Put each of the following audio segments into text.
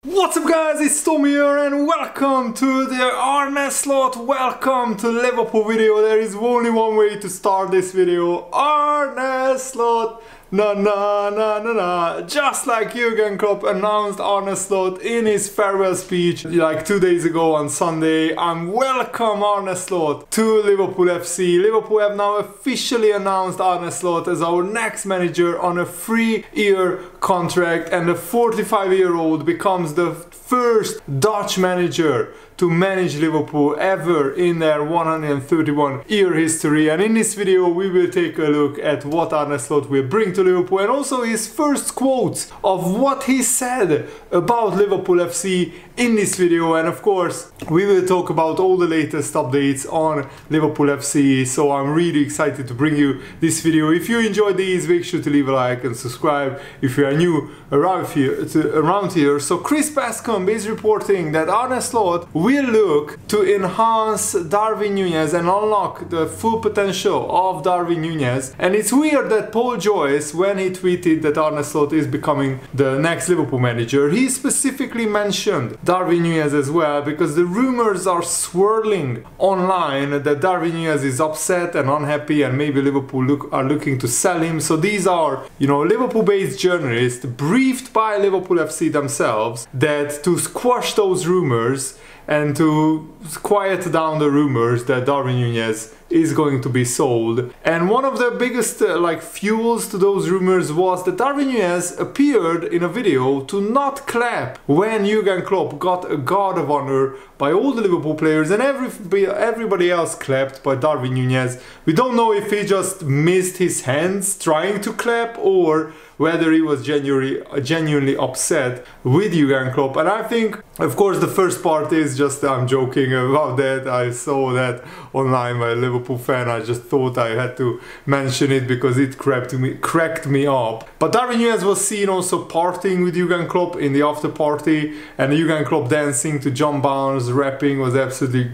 What's up guys, it's Tom here and welcome to the Arne slot. Welcome to Liverpool video. There is only one way to start this video. Arne slot. Na na na na na. Just like Jurgen Klopp announced Arne slot in his farewell speech like 2 days ago on Sunday. I'm welcome Arne slot to Liverpool FC. Liverpool have now officially announced Arne slot as our next manager on a 3-year contract, and the 45-year-old becomes the first Dutch manager to manage Liverpool ever in their 131-year history. And in this video we will take a look at what Arne slot will bring to Liverpool and also his first quotes of what he said about Liverpool FC in this video. And of course we will talk about all the latest updates on Liverpool FC, so I'm really excited to bring you this video. If you enjoyed these, make sure to leave a like and subscribe if you are new around here. So Chris Bascombe is reporting that Arne slot will look to enhance Darwin Núñez and unlock the full potential of Darwin Núñez. And it's weird that Paul Joyce, when he tweeted that Arne slot is becoming the next Liverpool manager, he specifically mentioned Darwin Núñez as well, because the rumors are swirling online that Darwin Núñez is upset and unhappy and maybe Liverpool are looking to sell him. So these are, Liverpool-based journalists briefed by Liverpool FC themselves that to squash those rumors and to quiet down the rumors that Darwin Núñez is going to be sold. And one of the biggest fuels to those rumors was that Darwin Núñez appeared in a video to not clap when Jurgen Klopp got a guard of honor by all the Liverpool players, and everybody else clapped by Darwin Núñez. We don't know if he just missed his hands trying to clap or whether he was genuinely upset with Jurgen Klopp. And I think, of course, the first part is just, I'm joking about that. I saw that online by a Liverpool fan. I just thought I had to mention it because it cracked me up. But Darwin Núñez was seen also partying with Jurgen Klopp in the after party, and Jurgen Klopp dancing to John Barnes, rapping was absolutely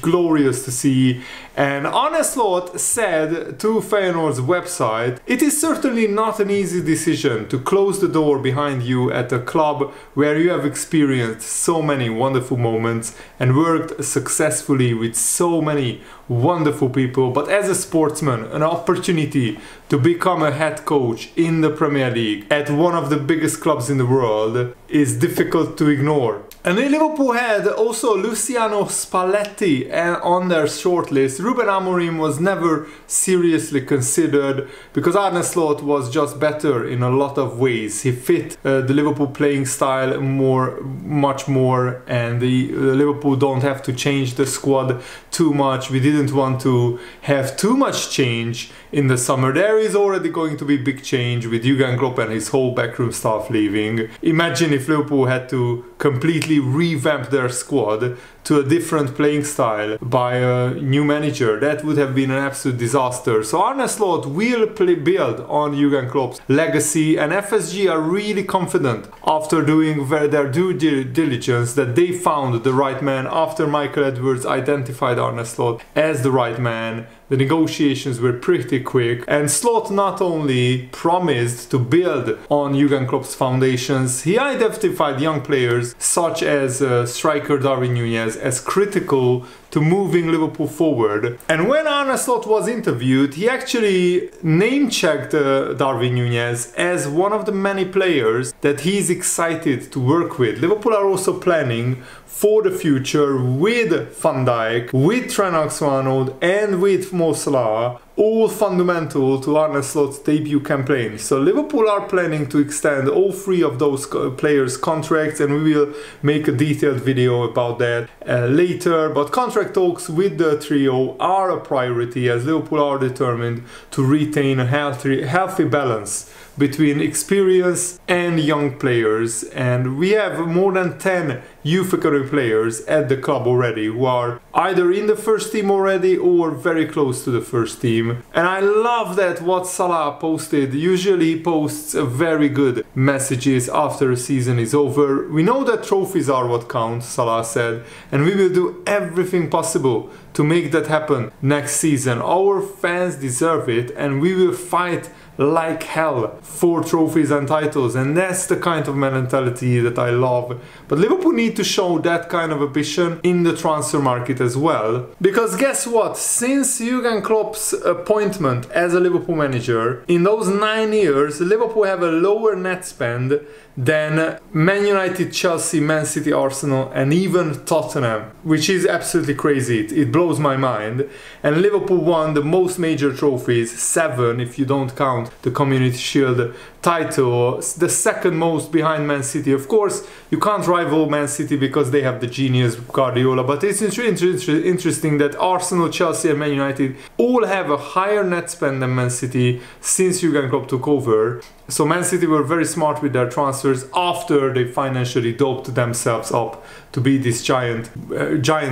glorious to see. And Arne slot said to Feyenoord's website, "It is certainly not an easy decision to close the door behind you at a club where you have experienced so many wonderful moments and worked successfully with so many wonderful people, but as a sportsman, an opportunity to become a head coach in the Premier League at one of the biggest clubs in the world is difficult to ignore." And Liverpool had also Luciano Spalletti on their shortlist. Ruben Amorim was never seriously considered because Arne slot was just better in a lot of ways. He fit the Liverpool playing style much more, and the Liverpool don't have to change the squad too much. We didn't want to have too much change in the summer. There is already going to be big change with Jurgen Klopp and his whole backroom staff leaving. Imagine if Liverpool had to completely revamp their squad to a different playing style by a new manager. That would have been an absolute disaster. So Arne slot will build on Jurgen Klopp's legacy, and FSG are really confident after doing their due diligence that they found the right man after Michael Edwards identified Arne slot as the right man. The negotiations were pretty quick, and slot not only promised to build on Jurgen Klopp's foundations, he identified young players such as striker Darwin Núñez as critical to moving Liverpool forward. And when Arne slot was interviewed, he actually name-checked Darwin Núñez as one of the many players that he's excited to work with. Liverpool are also planning for the future with Van Dijk, with Trent Alexander-Arnold and with Mo Salah, all fundamental to Arne slot's debut campaign. So Liverpool are planning to extend all 3 of those players' contracts, and we will make a detailed video about that later. But contract talks with the trio are a priority, as Liverpool are determined to retain a healthy balance between experience and young players. And we have more than 10 youth academy players at the club already who are either in the first team already or very close to the first team. And I love that what Salah posted. Usually he posts very good messages after a season is over. We know that trophies are what count, Salah said, and we will do everything possible to make that happen next season. Our fans deserve it, and we will fight like hell for trophies and titles, and that's the kind of mentality that I love. But Liverpool need to show that kind of ambition in the transfer market as well, because guess what, since Jurgen Klopp's appointment as a Liverpool manager, in those 9 years Liverpool have a lower net spend than Man United, Chelsea, Man City, Arsenal and even Tottenham, which is absolutely crazy. It blows my mind. And Liverpool won the most major trophies, 7 if you don't count the Community Shield title, the second most behind Man City. Of course, you can't rival Man City because they have the genius Guardiola, but it's interesting that Arsenal, Chelsea and Man United all have a higher net spend than Man City since Jurgen Klopp took over. So Man City were very smart with their transfers after they financially doped themselves up to be this giant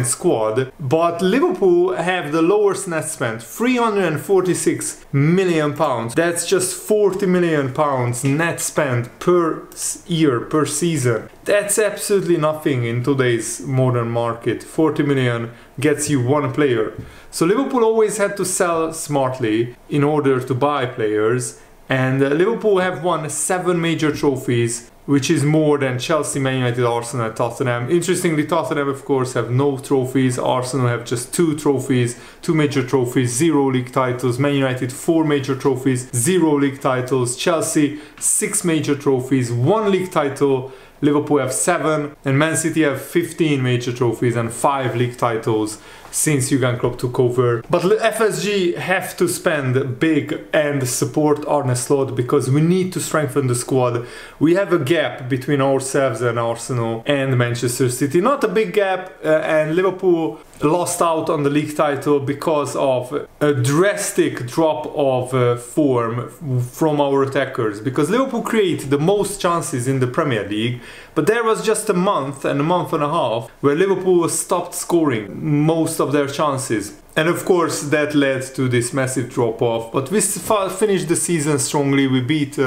squad. But Liverpool have the lowest net spend, 346 million pounds. That's just 40 million pounds net spend per year, per season. That's absolutely nothing in today's modern market. 40 million gets you one player. So Liverpool always had to sell smartly in order to buy players. And Liverpool have won 7 major trophies, which is more than Chelsea, Man United, Arsenal and Tottenham. Interestingly, Tottenham of course have no trophies, Arsenal have just 2 trophies, 2 major trophies, 0 league titles, Man United 4 major trophies, 0 league titles, Chelsea 6 major trophies, 1 league title, Liverpool have 7, and Man City have 15 major trophies and 5 league titles since Jurgen Klopp took over. But FSG have to spend big and support Arne Slot, because we need to strengthen the squad. We have a gap between ourselves and Arsenal and Manchester City. Not a big gap, and Liverpool lost out on the league title because of a drastic drop of form from our attackers, because Liverpool create the most chances in the Premier League, but there was just a month and a half where Liverpool stopped scoring most of their chances. And of course that led to this massive drop off, but we finished the season strongly. We beat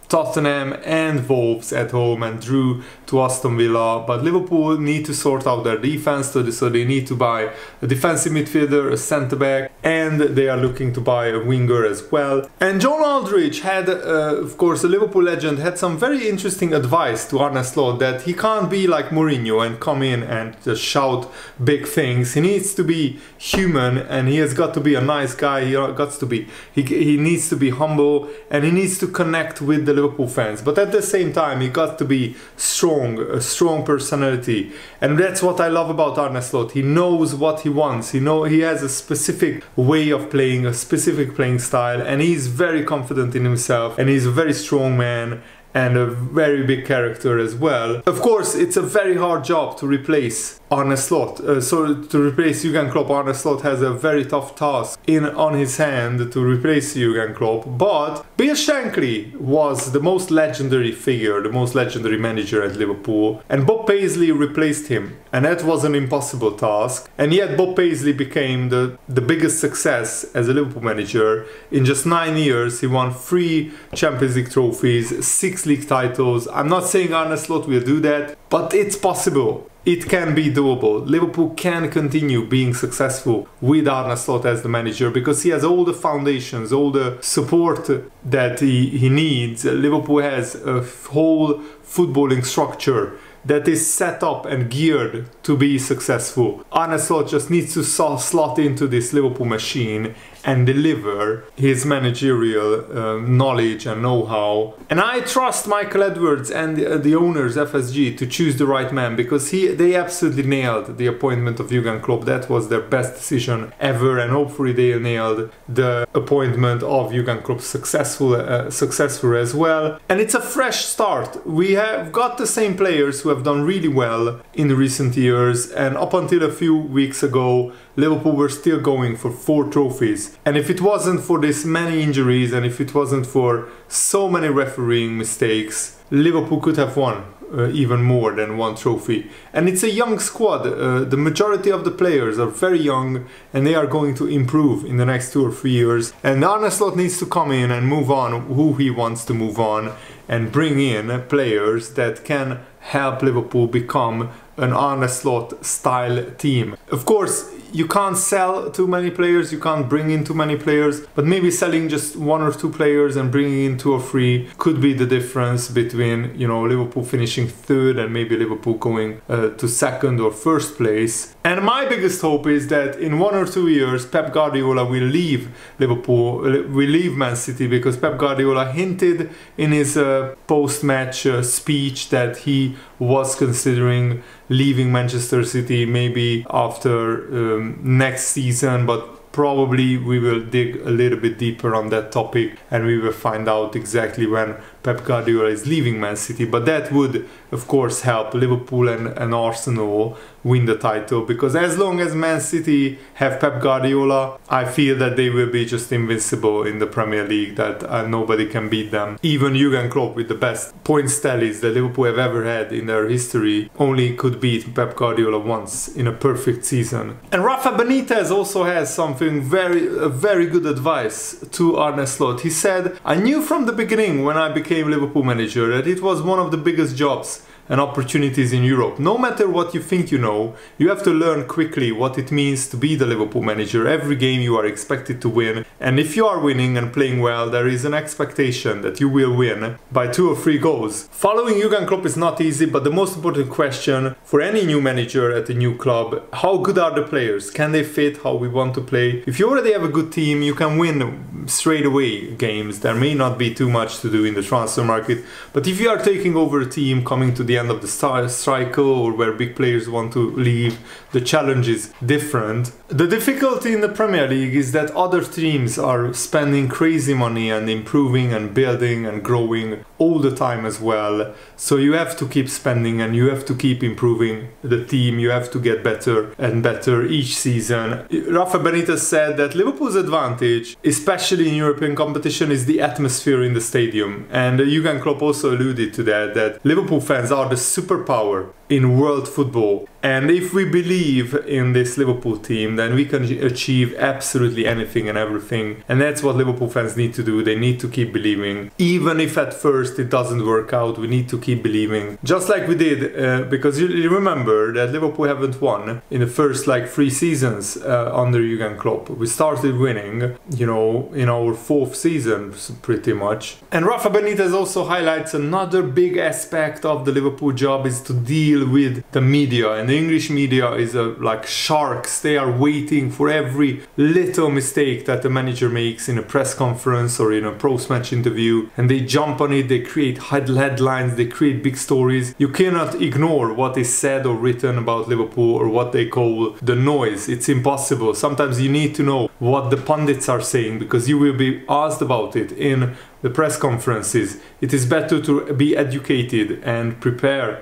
Tottenham and Wolves at home and drew to Aston Villa. But Liverpool need to sort out their defense, so they need to buy a defensive midfielder, a centre back, and they are looking to buy a winger as well. And John Aldridge had, of course, a Liverpool legend, had some very interesting advice to Arne Slot, that he can't be like Mourinho and come in and just shout big things. He needs to be human, and he has got to be a nice guy. He needs to be humble, and he needs to connect with the Liverpool fans. But at the same time, he got to be strong, a strong personality. And that's what I love about Arne Slot. He knows what he wants. He has a specific way of playing, a specific playing style, and he's very confident in himself, and he's a very strong man and a very big character as well. Of course, it's a very hard job to replace Arne Slot. So to replace Jurgen Klopp, Arne Slot has a very tough task on his hand to replace Jurgen Klopp. But Bill Shankly was the most legendary figure, the most legendary manager at Liverpool, and Bob Paisley replaced him. And that was an impossible task. And yet Bob Paisley became the biggest success as a Liverpool manager. In just 9 years, he won 3 Champions League trophies, 6 league titles. I'm not saying Arne Slot will do that, but it's possible. It can be doable. Liverpool can continue being successful with Arne Slot as the manager, because he has all the foundations, all the support that he needs. Liverpool has a whole footballing structure that is set up and geared to be successful. Arne Slot just needs to slot into this Liverpool machine and deliver his managerial knowledge and know-how. And I trust Michael Edwards and the owners, FSG, to choose the right man, because they absolutely nailed the appointment of Jurgen Klopp. That was their best decision ever, and hopefully they nailed the appointment of Jurgen Klopp successful as well. And it's a fresh start. We have got the same players who have done really well in the recent years, and up until a few weeks ago Liverpool were still going for 4 trophies. And if it wasn't for this many injuries, and if it wasn't for so many refereeing mistakes, Liverpool could have won even more than 1 trophy. And it's a young squad. The majority of the players are very young, and they are going to improve in the next 2 or 3 years. And Arne Slot needs to come in and move on who he wants to move on, and bring in players that can help Liverpool become an Arne Slot style team. Of course, you can't sell too many players, you can't bring in too many players, but maybe selling just 1 or 2 players and bringing in 2 or 3 could be the difference between, you know, Liverpool finishing 3rd and maybe Liverpool going to 2nd or 1st place. And my biggest hope is that in 1 or 2 years Pep Guardiola will leave Liverpool, will leave Man City, because Pep Guardiola hinted in his post-match speech that he was considering leaving Manchester City maybe after next season, but probably we will dig a little bit deeper on that topic and we will find out exactly when Pep Guardiola is leaving Man City. But that would of course help Liverpool and Arsenal win the title, because as long as Man City have Pep Guardiola, I feel that they will be just invincible in the Premier League, that nobody can beat them. Even Jurgen Klopp, with the best points tallies that Liverpool have ever had in their history, only could beat Pep Guardiola once in a perfect season. And Rafa Benitez also has something very good advice to Arne Slot. He said, "I knew from the beginning when I became Liverpool manager that it was one of the biggest jobs and opportunities in Europe. No matter what you think you know, you have to learn quickly what it means to be the Liverpool manager. Every game you are expected to win, and if you are winning and playing well, there is an expectation that you will win by 2 or 3 goals. Following Jurgen Klopp is not easy, but the most important question for any new manager at a new club: how good are the players? Can they fit how we want to play? If you already have a good team, you can win straight away games. There may not be too much to do in the transfer market, but if you are taking over a team coming to the end of the cycle, or where big players want to leave, the challenge is different. The difficulty in the Premier League is that other teams are spending crazy money and improving and building and growing all the time as well. So you have to keep spending and you have to keep improving the team. You have to get better and better each season. Rafa Benitez said that Liverpool's advantage, especially in European competition, is the atmosphere in the stadium. And Jurgen Klopp also alluded to that Liverpool fans are the superpower in world football. And if we believe in this Liverpool team, then we can achieve absolutely anything and everything. And that's what Liverpool fans need to do. They need to keep believing. Even if at first it doesn't work out, we need to keep believing. Just like we did, because you remember that Liverpool haven't won in the first 3 seasons under Jurgen Klopp. We started winning, you know, in our 4th season, pretty much. And Rafa Benitez also highlights another big aspect of the Liverpool job is to deal with the media. And the English media is like sharks. They are waiting for every little mistake that the manager makes in a press conference or in a post-match interview, and they jump on it. They create headlines, they create big stories. You cannot ignore what is said or written about Liverpool, or what they call the noise. It's impossible. Sometimes you need to know what the pundits are saying, because you will be asked about it in the press conferences. It is better to be educated and prepare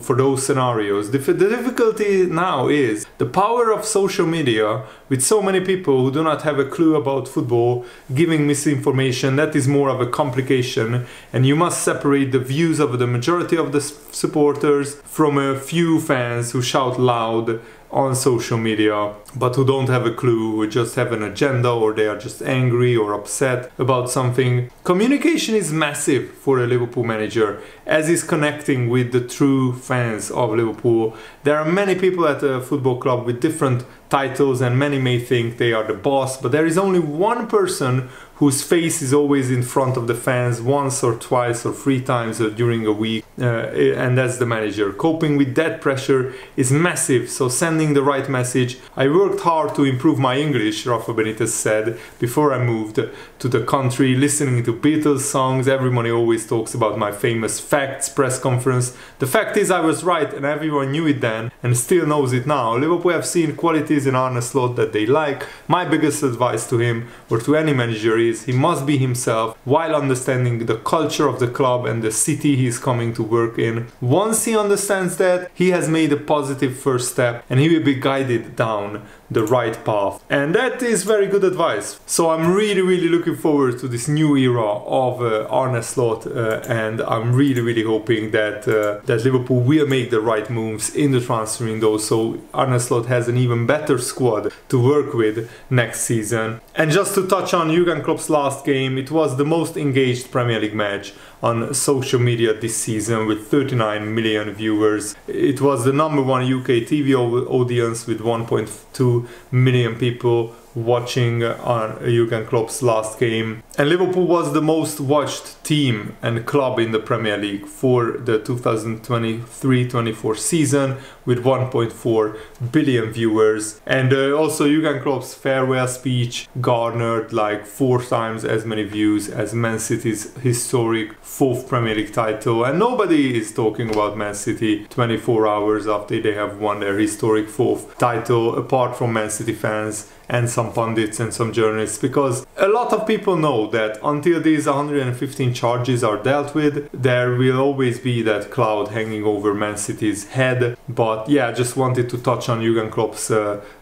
for those scenarios. The difficulty now is the power of social media, with so many people who do not have a clue about football giving misinformation. That is more of a complication, and you must separate the views of the majority of the supporters from a few fans who shout loud on social media but who don't have a clue, who just have an agenda, or they are just angry or upset about something. Communication is massive for a Liverpool manager, as is connecting with the true fans of Liverpool. There are many people at a football club with different titles, and many may think they are the boss, but there is only one person whose face is always in front of the fans once or twice or 3 times during a week, and that's the manager. Coping with that pressure is massive, so sending the right message. I worked hard to improve my English, Rafa Benitez said, before I moved to the country, listening to Beatles songs. Everybody always talks about my famous facts press conference. The fact is I was right, and everyone knew it then and still knows it now. Liverpool have seen qualities in Arne Slot that they like. My biggest advice to him, or to any manager, is he must be himself while understanding the culture of the club and the city he is coming to work in. Once he understands that, he has made a positive first step, and he will be guided down the right path. And that is very good advice. So I'm really looking forward to this new era of Arne Slot, and I'm really hoping that Liverpool will make the right moves in the transfer window, so Arne Slot has an even better better squad to work with next season. And just to touch on Jurgen Klopp's last game, it was the most engaged Premier League match on social media this season with 39 million viewers. It was the #1 UK TV audience with 1.2 million people watching on Jurgen Klopp's last game. And Liverpool was the most watched team and club in the Premier League for the 2023-24 season with 1.4 billion viewers. And also Jurgen Klopp's farewell speech garnered like 4 times as many views as Man City's historic 4th Premier League title. And nobody is talking about Man City 24 hours after they have won their historic 4th title, apart from Man City fans and some pundits and some journalists, because a lot of people know that until these 115 charges are dealt with, there will always be that cloud hanging over Man City's head. But yeah, I just wanted to touch on Jurgen Klopp's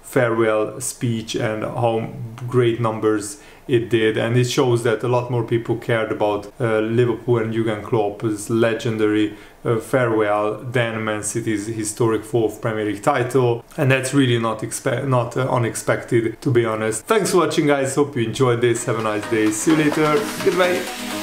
farewell speech and how great numbers it did, and it shows that a lot more people cared about Liverpool and Jurgen Klopp's legendary farewell than Man City's historic 4th Premier League title, and that's really not unexpected, to be honest. Thanks for watching, guys. Hope you enjoyed this. Have a nice day. See you later. Goodbye.